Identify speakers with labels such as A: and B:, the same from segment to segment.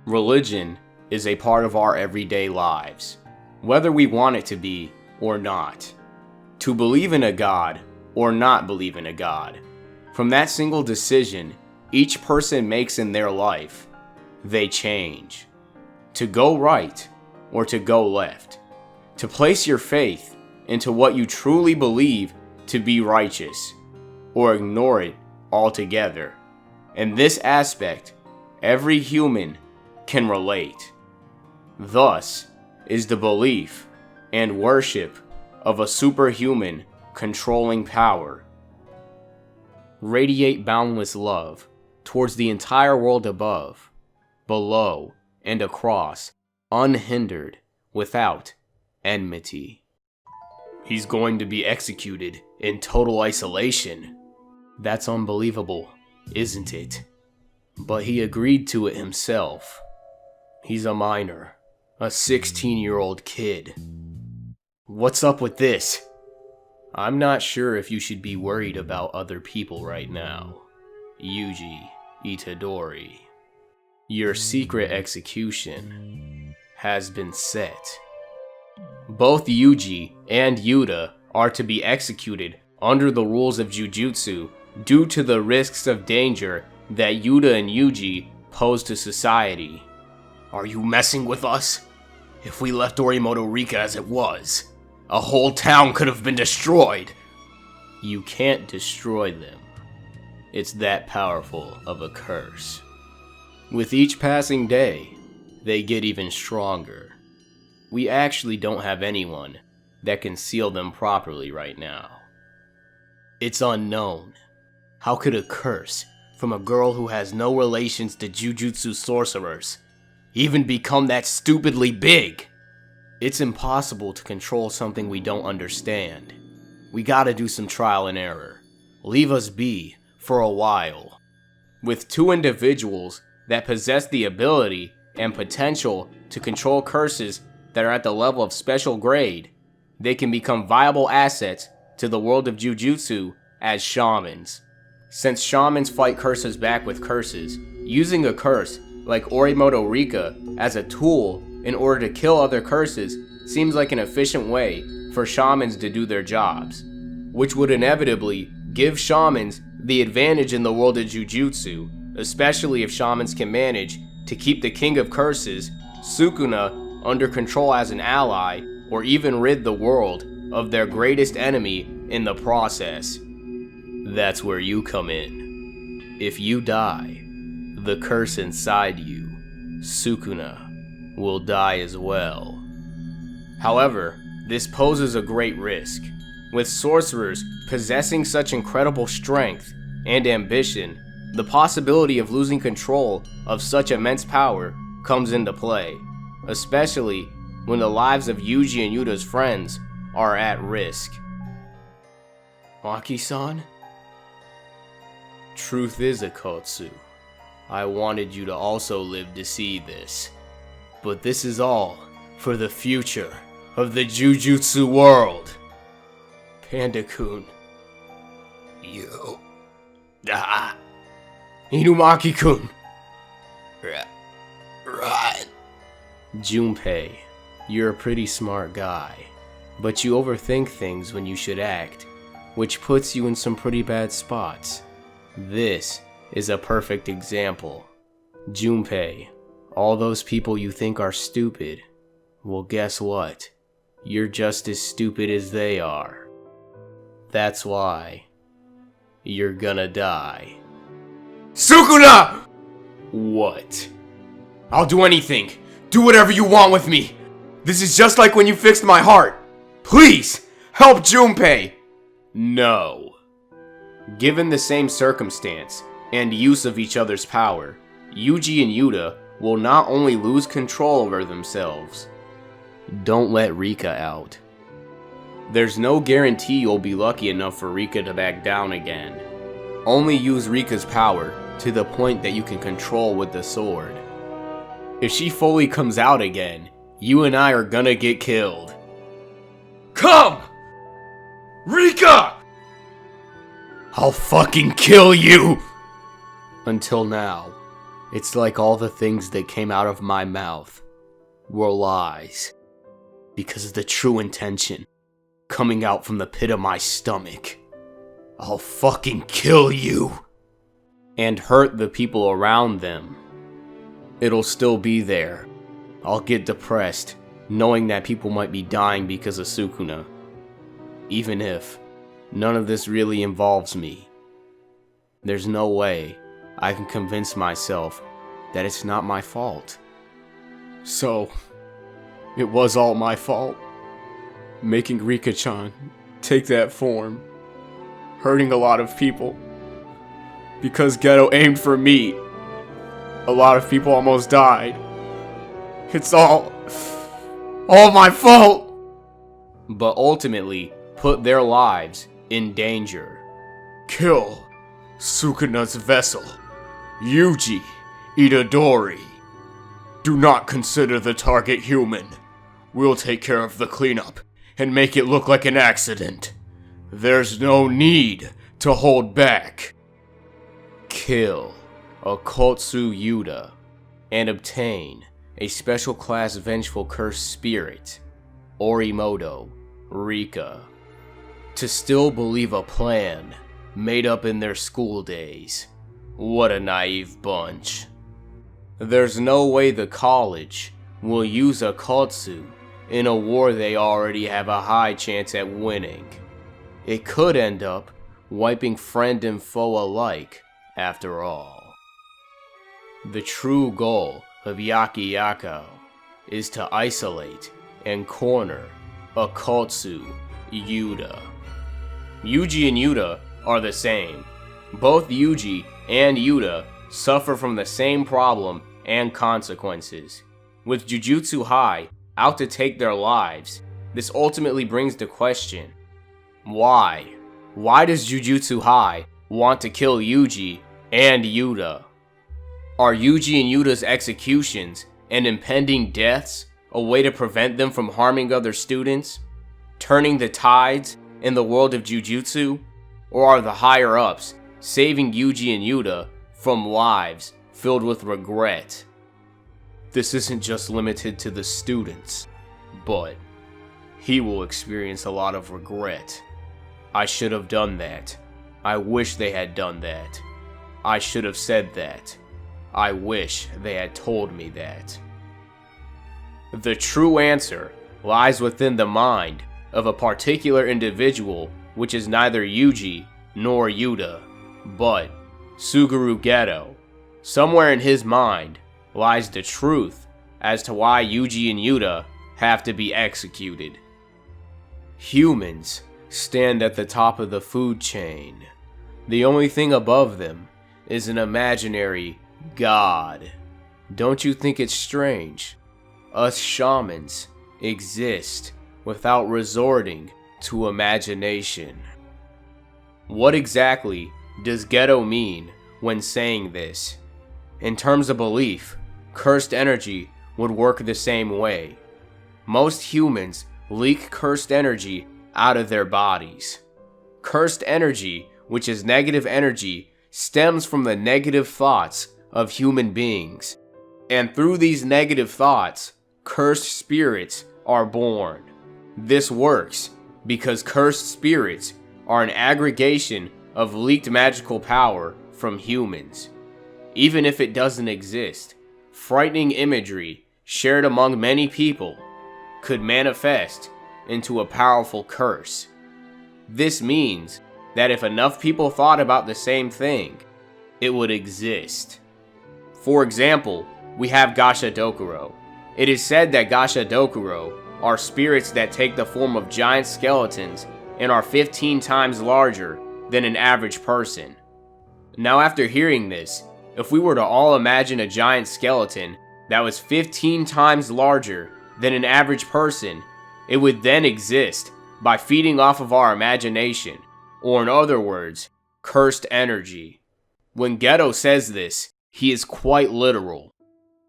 A: Religion is a part of our everyday lives, whether we want it to be or not. To believe in a god or not believe in a god, from that single decision each person makes in their life, they change. To go right or to go left. To place your faith into what you truly believe to be righteous, or ignore it altogether. In this aspect, every human can relate. Thus is the belief and worship of a superhuman controlling power. Radiate boundless love towards the entire world above, below, and across, unhindered, without enmity. He's going to be executed in total isolation. That's unbelievable, isn't it? But he agreed to it himself. He's a minor, a 16-year-old kid. What's up with this? I'm not sure if you should be worried about other people right now. Yuji Itadori. Your secret execution has been set. Both Yuji and Yuta are to be executed under the rules of Jujutsu due to the risks of danger that Yuta and Yuji pose to society. Are you messing with us? If we left Orimoto Rika as it was, a whole town could have been destroyed. You can't destroy them. It's that powerful of a curse. With each passing day, they get even stronger. We actually don't have anyone that can seal them properly right now. It's unknown. How could a curse from a girl who has no relations to jujutsu sorcerers even become that stupidly big? It's impossible to control something we don't understand. We gotta do some trial and error. Leave us be for a while. With two individuals that possess the ability and potential to control curses that are at the level of special grade, they can become viable assets to the world of jujutsu as shamans. Since shamans fight curses back with curses, using a curse like Orimoto Rika as a tool in order to kill other curses seems like an efficient way for shamans to do their jobs, which would inevitably give shamans the advantage in the world of jujutsu, especially if shamans can manage to keep the king of curses, Sukuna, under control as an ally, or even rid the world of their greatest enemy in the process. That's where you come in. If you die, the curse inside you, Sukuna, will die as well. However, this poses a great risk. With sorcerers possessing such incredible strength and ambition, the possibility of losing control of such immense power comes into play, especially when the lives of Yuji and Yuta's friends are at risk. Maki-san? Truth is, Akotsu, I wanted you to also live to see this. But this is all for the future of the Jujutsu world. Panda-kun. You. Inumaki-kun. Right. Junpei, you're a pretty smart guy, but you overthink things when you should act, which puts you in some pretty bad spots. This is a perfect example. Junpei, all those people you think are stupid, well, guess what? You're just as stupid as they are. That's why you're gonna die. Sukuna! What? I'll do anything. Do whatever you want with me. This is just like when you fixed my heart. Please, help Junpei. No. Given the same circumstance and use of each other's power, Yuji and Yuta will not only lose control over themselves. Don't let Rika out. There's no guarantee you'll be lucky enough for Rika to back down again. Only use Rika's power to the point that you can control with the sword. If she fully comes out again, you and I are gonna get killed. Come! Rika! I'll fucking kill you! Until now, It's like all the things that came out of my mouth were lies. Because of the true intention coming out from the pit of my stomach. I'll fucking kill you! And hurt the people around them. It'll still be there. I'll get depressed, knowing that people might be dying because of Sukuna. Even if none of this really involves me. There's no way I can convince myself that it's not my fault. So, it was all my fault. Making Rika-chan take that form. Hurting a lot of people. Because Geto aimed for me. A lot of people almost died. It's all my fault! But ultimately, put their lives in danger. Kill Sukuna's vessel, Yuji Itadori. Do not consider the target human. We'll take care of the cleanup and make it look like an accident. There's no need to hold back. Kill Okotsu Yuta and obtain a special class vengeful cursed spirit, Orimoto Rika, to still believe a plan made up in their school days. What a naive bunch. There's no way the college will use Akotsu in a war they already have a high chance at winning. It could end up wiping friend and foe alike, after all. The true goal of Yakiako is to isolate and corner Akotsu Yuta. Yuji and Yuta are the same. Both Yuji and Yuta suffer from the same problem and consequences. With Jujutsu High out to take their lives, this ultimately brings the question, why? Why does Jujutsu High want to kill Yuji and Yuta? Are Yuji and Yuta's executions and impending deaths a way to prevent them from harming other students? Turning the tides in the world of Jujutsu? Or are the higher-ups saving Yuji and Yuta from lives filled with regret? This isn't just limited to the students, but he will experience a lot of regret. I should have done that. I wish they had done that. I should have said that. I wish they had told me that. The true answer lies within the mind of a particular individual, which is neither Yuji nor Yuta, but Suguru Geto. Somewhere in his mind lies the truth as to why Yuji and Yuta have to be executed. Humans stand at the top of the food chain. The only thing above them is an imaginary god. Don't you think it's strange? Us shamans exist without resorting to imagination. What exactly does Geto mean when saying this? In terms of belief, cursed energy would work the same way. Most humans leak cursed energy out of their bodies. Cursed energy, which is negative energy, stems from the negative thoughts of human beings. And through these negative thoughts, cursed spirits are born. This works because cursed spirits are an aggregation of leaked magical power from humans. Even if it doesn't exist, frightening imagery shared among many people could manifest into a powerful curse. This means that if enough people thought about the same thing, it would exist. For example, we have Gasha Dokuro. It is said that Gasha Dokuro are spirits that take the form of giant skeletons and are 15 times larger than an average person. Now after hearing this, if we were to all imagine a giant skeleton that was 15 times larger than an average person, it would then exist by feeding off of our imagination, or in other words, cursed energy. When Geto says this, he is quite literal.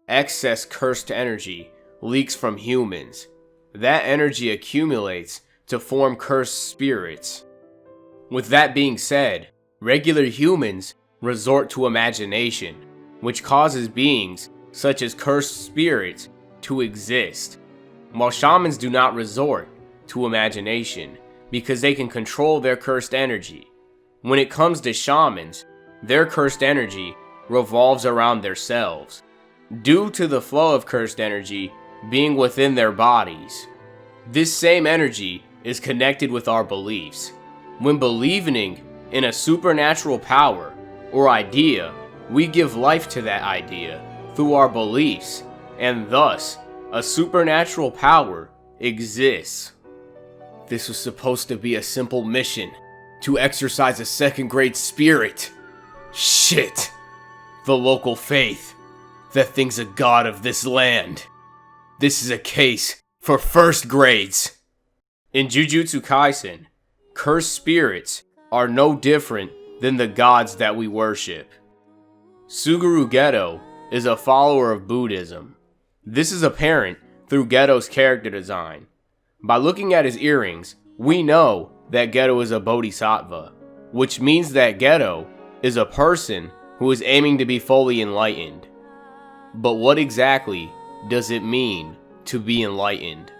A: Excess cursed energy leaks from humans. That energy accumulates to form cursed spirits. With that being said, regular humans resort to imagination, which causes beings such as cursed spirits to exist, while shamans do not resort to imagination because they can control their cursed energy. When it comes to shamans, their cursed energy revolves around themselves, due to the flow of cursed energy being within their bodies. This same energy is connected with our beliefs. When believing in a supernatural power or idea, we give life to that idea through our beliefs, and thus, a supernatural power exists. This was supposed to be a simple mission, to exorcise a second-grade spirit. Shit! The local faith that thinks a god of this land. This is a case for first grades. In Jujutsu Kaisen, cursed spirits are no different than the gods that we worship. Suguru Geto is a follower of Buddhism. This is apparent through Geto's character design. By looking at his earrings, we know that Geto is a bodhisattva, which means that Geto is a person who is aiming to be fully enlightened. But what exactly does it mean to be enlightened?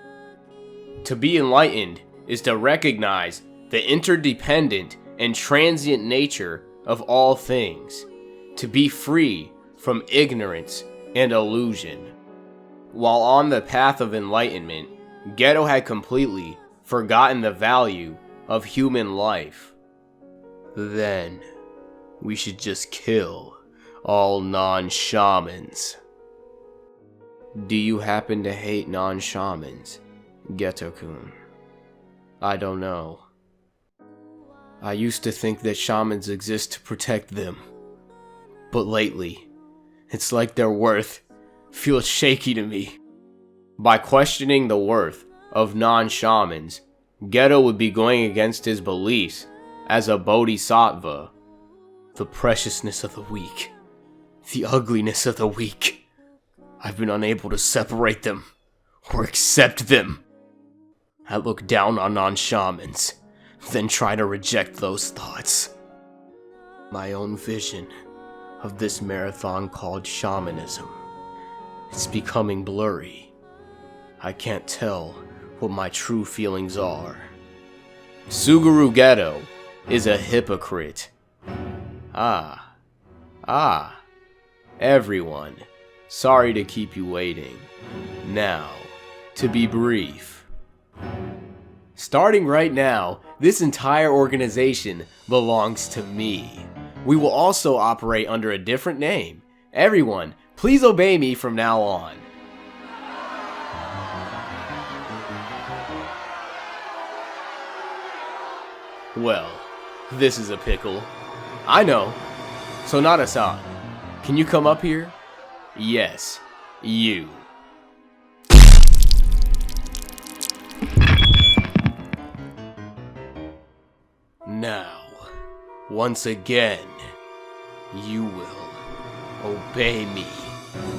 A: To be enlightened is to recognize the interdependent and transient nature of all things, to be free from ignorance and illusion. While on the path of enlightenment, Geto had completely forgotten the value of human life. Then, we should just kill all non-shamans. Do you happen to hate non-shamans, Geto-kun? I don't know. I used to think that shamans exist to protect them. But lately, it's like their worth feels shaky to me. By questioning the worth of non-shamans, Geto would be going against his beliefs as a bodhisattva. The preciousness of the weak, the ugliness of the weak. I've been unable to separate them or accept them. I look down on non-shamans, then try to reject those thoughts. My own vision of this marathon called shamanism, it's becoming blurry. I can't tell what my true feelings are. Suguru Geto is a hypocrite. Everyone, sorry to keep you waiting. Now, to be brief. Starting right now, this entire organization belongs to me. We will also operate under a different name. Everyone, please obey me from now on. Well, this is a pickle. I know. Sonata-san, can you come up here? Yes, you. Now, once again, you will obey me,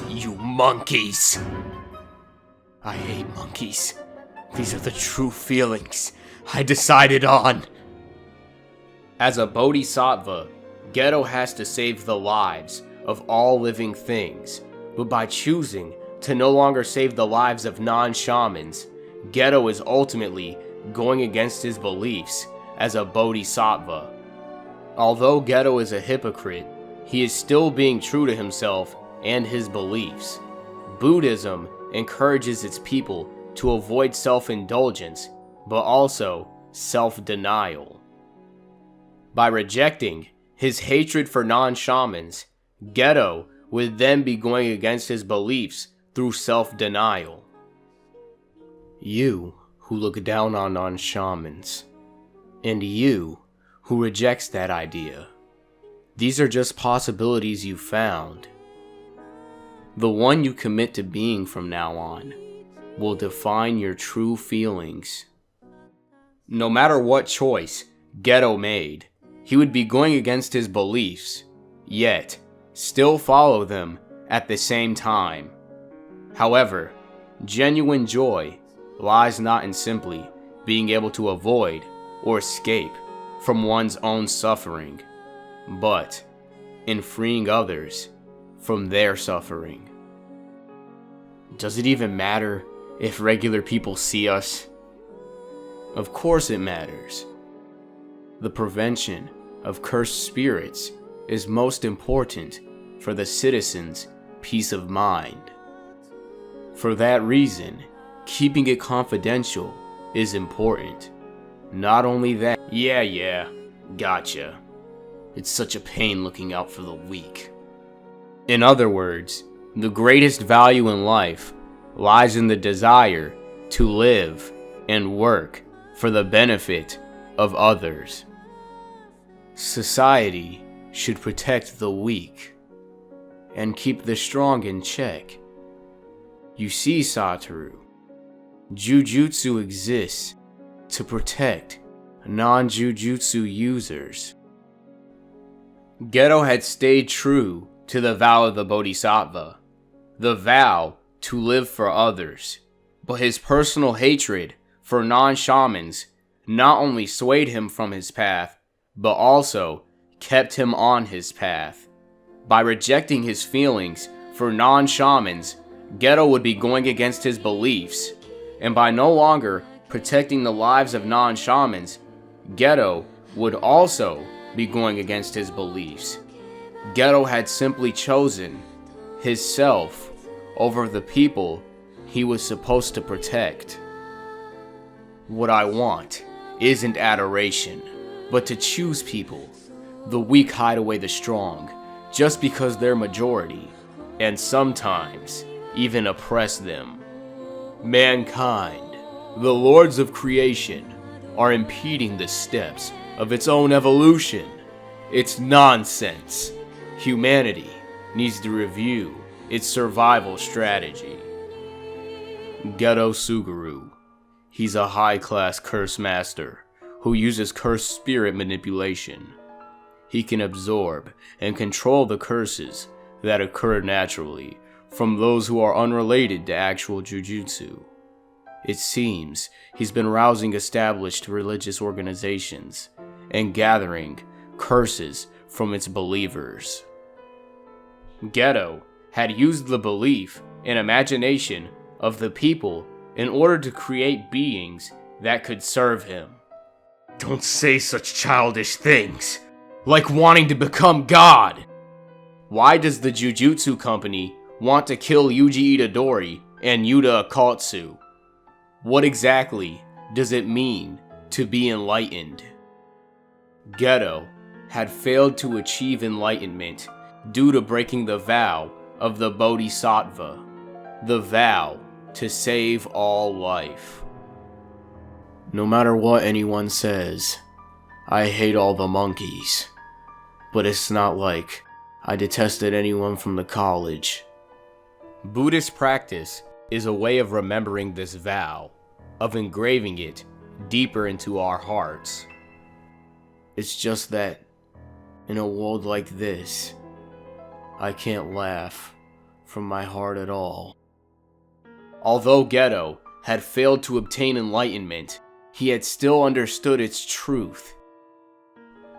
A: you monkeys. I hate monkeys. These are the true feelings I decided on. As a bodhisattva, Geto has to save the lives of all living things, but by choosing to no longer save the lives of non-shamans, Geto is ultimately going against his beliefs as a bodhisattva. Although Geto is a hypocrite, he is still being true to himself and his beliefs. Buddhism encourages its people to avoid self-indulgence, but also self-denial. By rejecting his hatred for non-shamans, Geto would then be going against his beliefs through self-denial. You who look down on non-shamans, and you who rejects that idea, these are just possibilities you found. The one you commit to being from now on will define your true feelings. No matter what choice Geto made, he would be going against his beliefs, yet still follow them at the same time. However, genuine joy lies not in simply being able to avoid or escape from one's own suffering, but in freeing others from their suffering. Does it even matter if regular people see us? Of course it matters. The prevention of cursed spirits is most important for the citizens' peace of mind. For that reason, keeping it confidential is important. Not only that, yeah, gotcha. It's such a pain looking out for the weak. In other words, the greatest value in life lies in the desire to live and work for the benefit of others. Society should protect the weak and keep the strong in check. You see, Satoru, Jujutsu exists to protect non-Jujutsu users. Geto had stayed true to the vow of the Bodhisattva, the vow to live for others, but his personal hatred for non-shamans not only swayed him from his path, but also kept him on his path. By rejecting his feelings for non-shamans, Geto would be going against his beliefs, and by no longer protecting the lives of non-shamans, Geto would also be going against his beliefs. Geto had simply chosen his self over the people he was supposed to protect. What I want isn't adoration, but to choose people. The weak hide away the strong, just because they're majority, and sometimes even oppress them. Mankind, the lords of creation, are impeding the steps of its own evolution. It's nonsense. Humanity needs to review its survival strategy. Geto Suguru. He's a high-class curse master who uses cursed spirit manipulation. He can absorb and control the curses that occur naturally from those who are unrelated to actual jujutsu. It seems he's been rousing established religious organizations and gathering curses from its believers. Geto had used the belief and imagination of the people in order to create beings that could serve him. Don't say such childish things, like wanting to become God! Why does the Jujutsu Company want to kill Yuji Itadori and Yuta Akatsu? What exactly does it mean to be enlightened? Geto had failed to achieve enlightenment due to breaking the vow of the Bodhisattva, the vow to save all life. No matter what anyone says, I hate all the monkeys. But it's not like I detested anyone from the college. Buddhist practice is a way of remembering this vow, of engraving it deeper into our hearts. It's just that, in a world like this, I can't laugh from my heart at all. Although Geto had failed to obtain enlightenment, he had still understood its truth.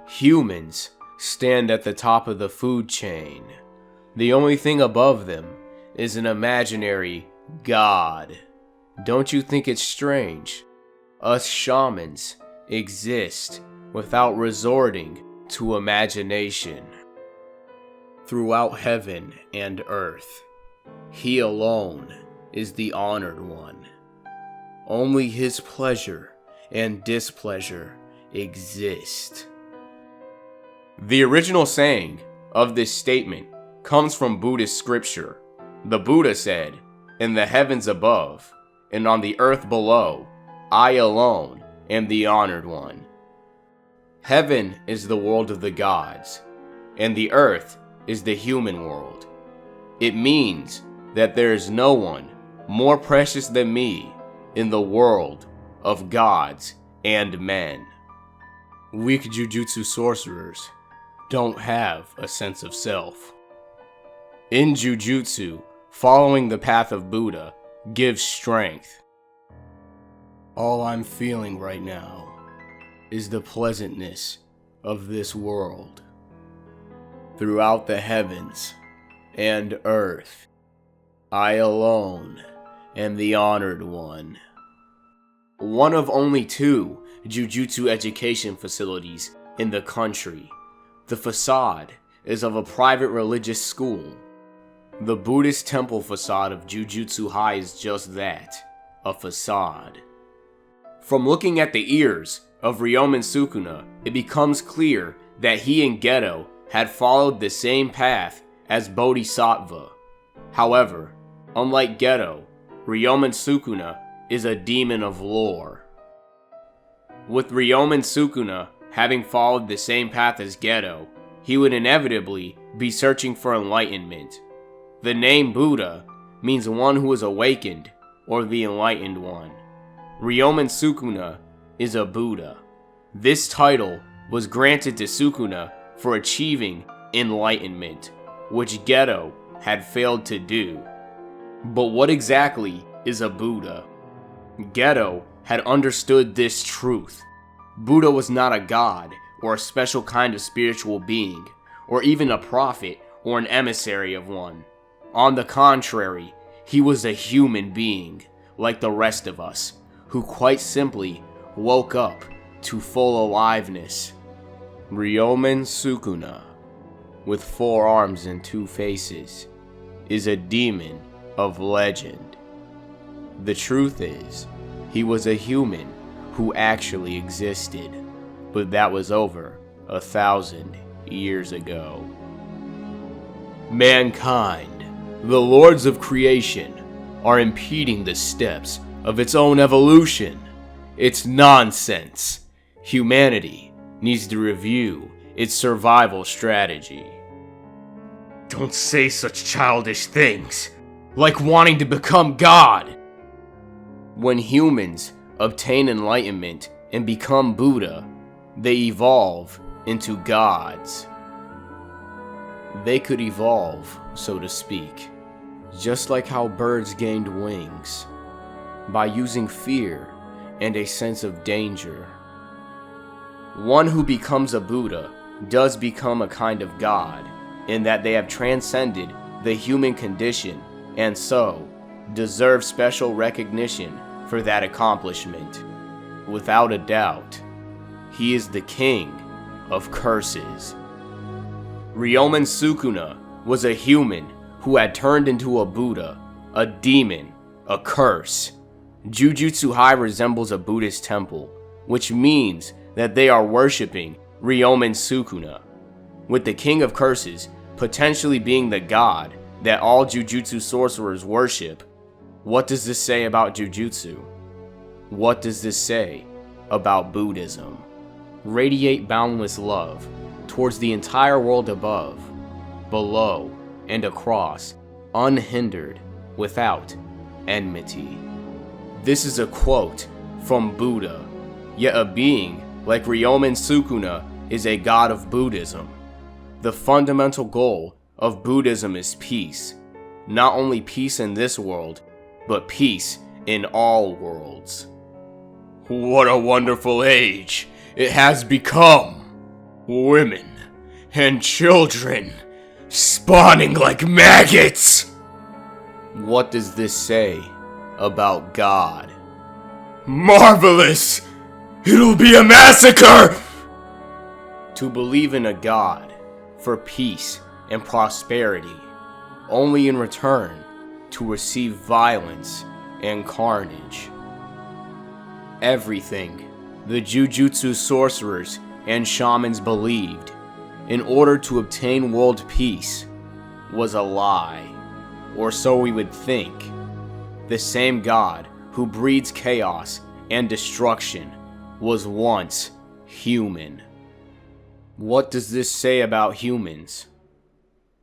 A: Humans stand at the top of the food chain. The only thing above them is an imaginary god. Don't you think it's strange? Us shamans exist without resorting to imagination. Throughout heaven and earth, he alone is the honored one. Only his pleasure and displeasure exist. The original saying of this statement comes from Buddhist scripture. The Buddha said, "In the heavens above, and on the earth below, I alone am the honored one." Heaven is the world of the gods, and the earth is the human world. It means that there is no one more precious than me in the world of gods and men. Weak jujutsu sorcerers don't have a sense of self. In jujutsu, following the path of Buddha gives strength. All I'm feeling right now is the pleasantness of this world. Throughout the heavens and earth. I alone am the honored one. One of only 2 jujutsu education facilities in the country. The facade is of a private religious school. The Buddhist temple facade of Jujutsu High is just that, a facade. From looking at the ears of Ryomen Sukuna, it becomes clear that he and Geto had followed the same path as Bodhisattva. However, unlike Geto, Ryomen Sukuna is a demon of lore. With Ryomen Sukuna having followed the same path as Geto, he would inevitably be searching for enlightenment. The name Buddha means one who is awakened, or the enlightened one. Ryomen Sukuna is a Buddha. This title was granted to Sukuna for achieving enlightenment, which Geto had failed to do. But what exactly is a Buddha? Geto had understood this truth. Buddha was not a god or a special kind of spiritual being, or even a prophet or an emissary of one. On the contrary, he was a human being, like the rest of us, who quite simply woke up to full aliveness. Ryomen Sukuna, with 4 arms and 2 faces, is a demon of legend. The truth is, he was a human who actually existed, but that was over 1,000 years ago. Mankind, the lords of creation, are impeding the steps of its own evolution. It's nonsense. Humanity needs to review its survival strategy. Don't say such childish things, like wanting to become God. When humans obtain enlightenment and become Buddha, they evolve into gods. They could evolve, so to speak, just like how birds gained wings, by using fear and a sense of danger. One who becomes a Buddha does become a kind of god, in that they have transcended the human condition and so deserve special recognition for that accomplishment. Without a doubt, he is the king of curses. Ryomen Sukuna was a human who had turned into a Buddha, a demon, a curse. Jujutsu High resembles a Buddhist temple, which means that they are worshipping Ryomen Sukuna, with the king of curses potentially being the god that all jujutsu sorcerers worship. What does this say about jujutsu? What does this say about Buddhism? Radiate boundless love towards the entire world above, below, and across, unhindered, without enmity. This is a quote from Buddha, yet a being like Ryomen Sukuna is a god of Buddhism. The fundamental goal of Buddhism is peace. Not only peace in this world, but peace in all worlds. What a wonderful age it has become! Women and children spawning like maggots! What does this say about God? Marvelous! It'll be a massacre! To believe in a God for peace and prosperity, only in return to receive violence and carnage. Everything the jujutsu sorcerers and shamans believed in order to obtain world peace was a lie, or so we would think. The same God who breeds chaos and destruction was once human. What does this say about humans?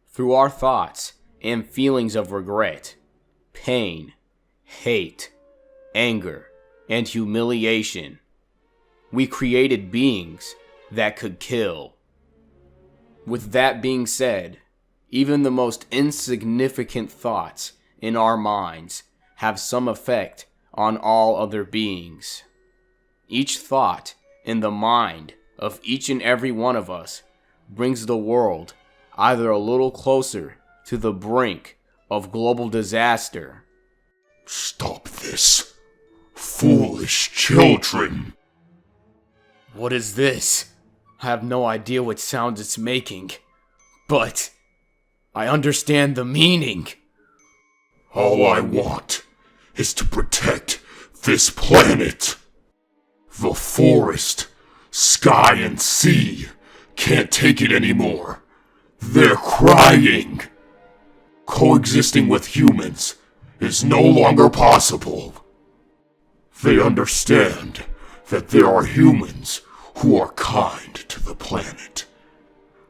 A: Through our thoughts and feelings of regret, pain, hate, anger, and humiliation, we created beings that could kill. With that being said, even the most insignificant thoughts in our minds have some effect on all other beings. Each thought in the mind of each and every one of us brings the world either a little closer to the brink of global disaster.
B: Stop this, foolish children.
A: What is this? I have no idea what sounds it's making, but I understand the meaning.
B: All I want is to protect this planet. The forest, sky, and sea can't take it anymore. They're crying. Coexisting with humans is no longer possible. They understand that there are humans who are kind to the planet.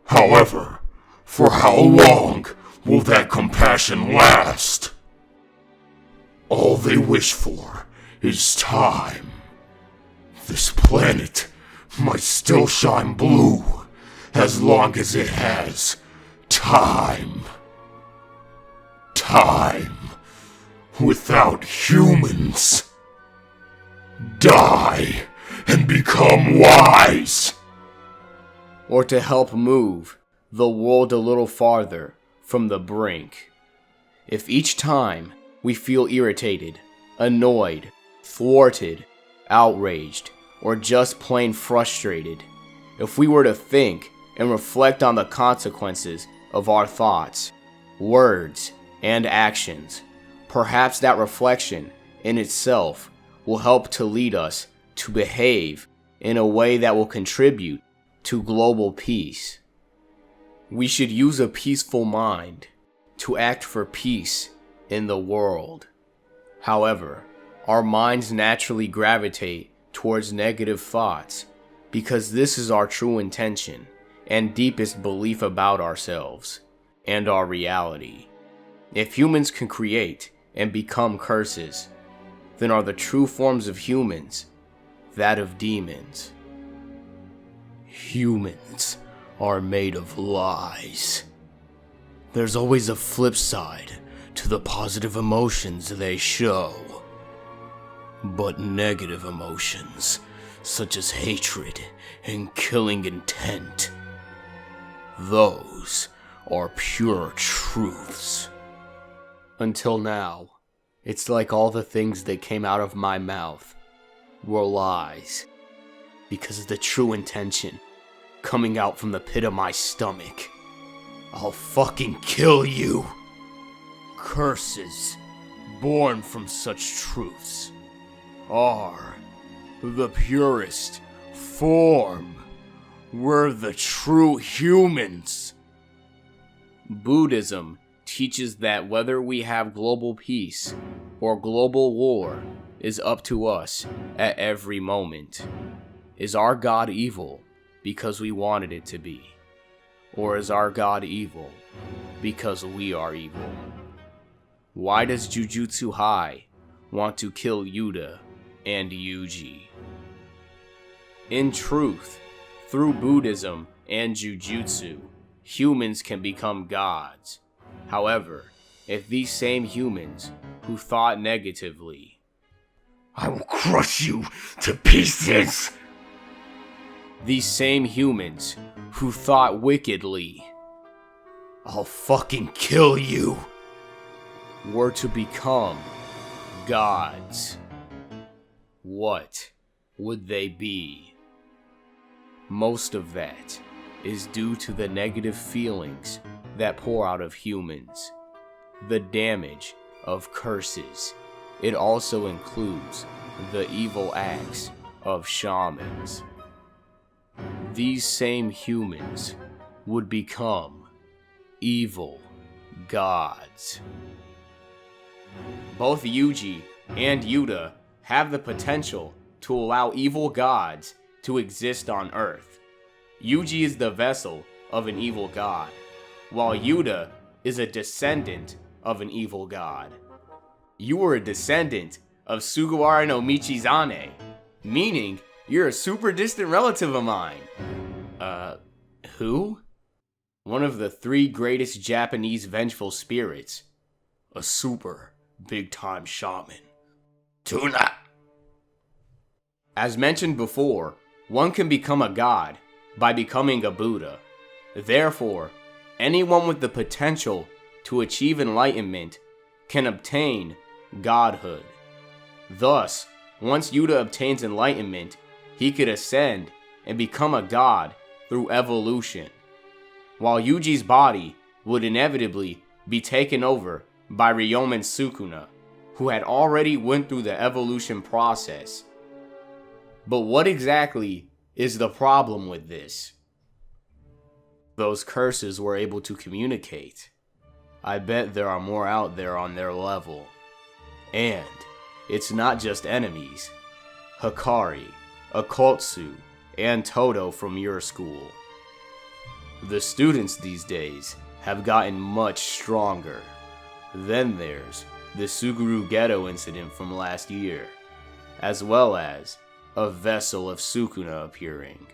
B: However, for how long will that compassion last? All they wish for is time. This planet might still shine blue as long as it has time. Time without humans. Die and become wise.
A: Or to help move the world a little farther from the brink. If each time we feel irritated, annoyed, thwarted, outraged, or just plain frustrated, if we were to think and reflect on the consequences of our thoughts, words, and actions, perhaps that reflection in itself will help to lead us to behave in a way that will contribute to global peace. We should use a peaceful mind to act for peace in the world. However, our minds naturally gravitate towards negative thoughts because this is our true intention and deepest belief about ourselves and our reality. If humans can create and become curses, then are the true forms of humans that of demons? Humans are made of lies. There's always a flip side to the positive emotions they show. But negative emotions, such as hatred and killing intent, those are pure truths. Until now, it's like all the things that came out of my mouth were lies, because the true intention coming out from the pit of my stomach. I'll fucking kill you. Curses born from such truths are the purest form. We're the true humans. Buddhism teaches that whether we have global peace or global war is up to us at every moment. Is our God evil because we wanted it to be? Or is our God evil because we are evil? Why does Jujutsu High want to kill Yuta and Yuji? In truth, through Buddhism and Jujutsu, humans can become gods. However, if these same humans who thought negatively,
B: I will crush you to pieces.
A: These same humans who thought wickedly, I'll fucking kill you, were to become gods, what would they be? Most of that is due to the negative feelings that pour out of humans, the damage of curses. It also includes the evil acts of shamans. These same humans would become evil gods. Both Yuji and Yuta have the potential to allow evil gods to exist on Earth. Yuji is the vessel of an evil god, while Yuta is a descendant of an evil god. You are a descendant of Sugawara no Michizane, meaning you're a super distant relative of mine. Who? One of the 3 greatest Japanese vengeful spirits. A super big-time shaman. Tuna! As mentioned before, one can become a god by becoming a Buddha. Therefore, anyone with the potential to achieve enlightenment can obtain godhood. Thus, once Yuta obtains enlightenment, he could ascend and become a god through evolution, while Yuji's body would inevitably be taken over by Ryomen Sukuna, who had already went through the evolution process. But what exactly is the problem with this? Those curses were able to communicate. I bet there are more out there on their level. And it's not just enemies. Hikari, Okkotsu, and Todo from your school. The students these days have gotten much stronger. Then there's the Suguru Geto incident from last year, as well as a vessel of Sukuna appearing.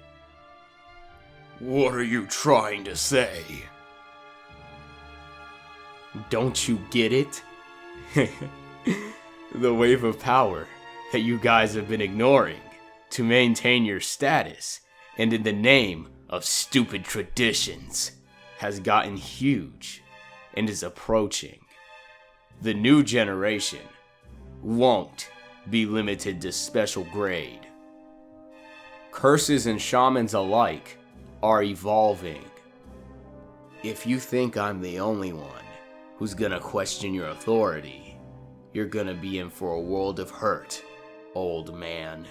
B: What are you trying to say?
A: Don't you get it? The wave of power that you guys have been ignoring to maintain your status, and in the name of stupid traditions, has gotten huge and is approaching. The new generation won't be limited to special grade. Curses and shamans alike are evolving. If you think I'm the only one who's gonna question your authority, you're gonna be in for a world of hurt, old man.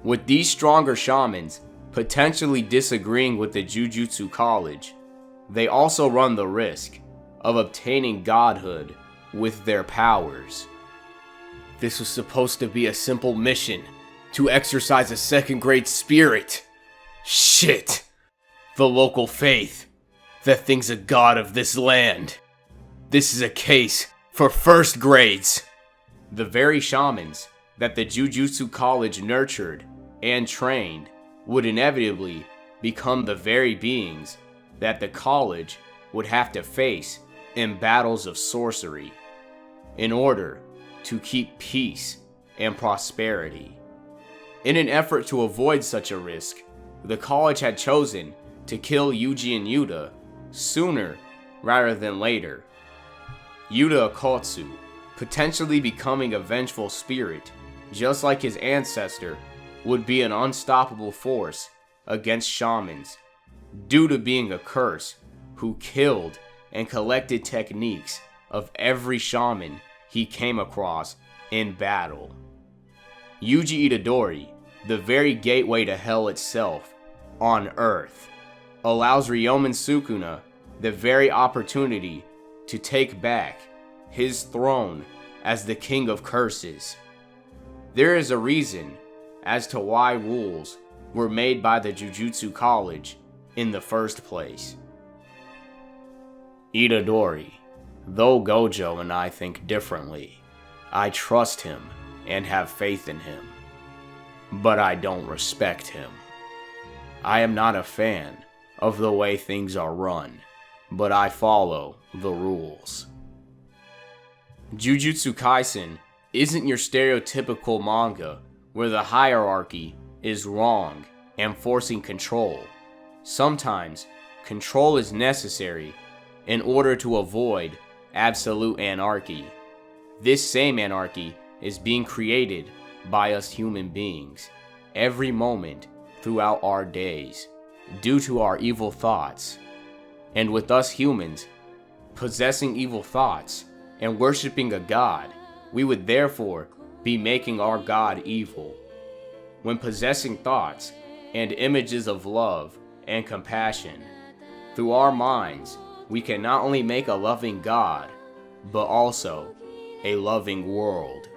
A: With these stronger shamans potentially disagreeing with the Jujutsu College, they also run the risk of obtaining godhood with their powers. This was supposed to be a simple mission to exercise a second grade spirit. Shit! The local faith that thinks a god of this land. This is a case for first grades. The very shamans that the Jujutsu College nurtured and trained would inevitably become the very beings that the college would have to face in battles of sorcery in order to keep peace and prosperity. In an effort to avoid such a risk, the college had chosen to kill Yuji and Yuta sooner rather than later. Yuta Okkotsu potentially becoming a vengeful spirit, just like his ancestor, would be an unstoppable force against shamans, due to being a curse who killed and collected techniques of every shaman he came across in battle. Yuji Itadori, the very gateway to hell itself, on Earth, allows Ryomen Sukuna the very opportunity to take back his throne as the king of curses. There is a reason as to why rules were made by the Jujutsu College in the first place. Itadori, though Gojo and I think differently, I trust him and have faith in him, but I don't respect him. I am not a fan of the way things are run, but I follow the rules. Jujutsu Kaisen isn't your stereotypical manga where the hierarchy is wrong and forcing control. Sometimes, control is necessary in order to avoid absolute anarchy. This same anarchy is being created by us human beings every moment throughout our days due to our evil thoughts. And with us humans possessing evil thoughts and worshiping a god, we would therefore be making our god evil. When possessing thoughts and images of love and compassion through our minds, we can not only make a loving god, but also a loving world.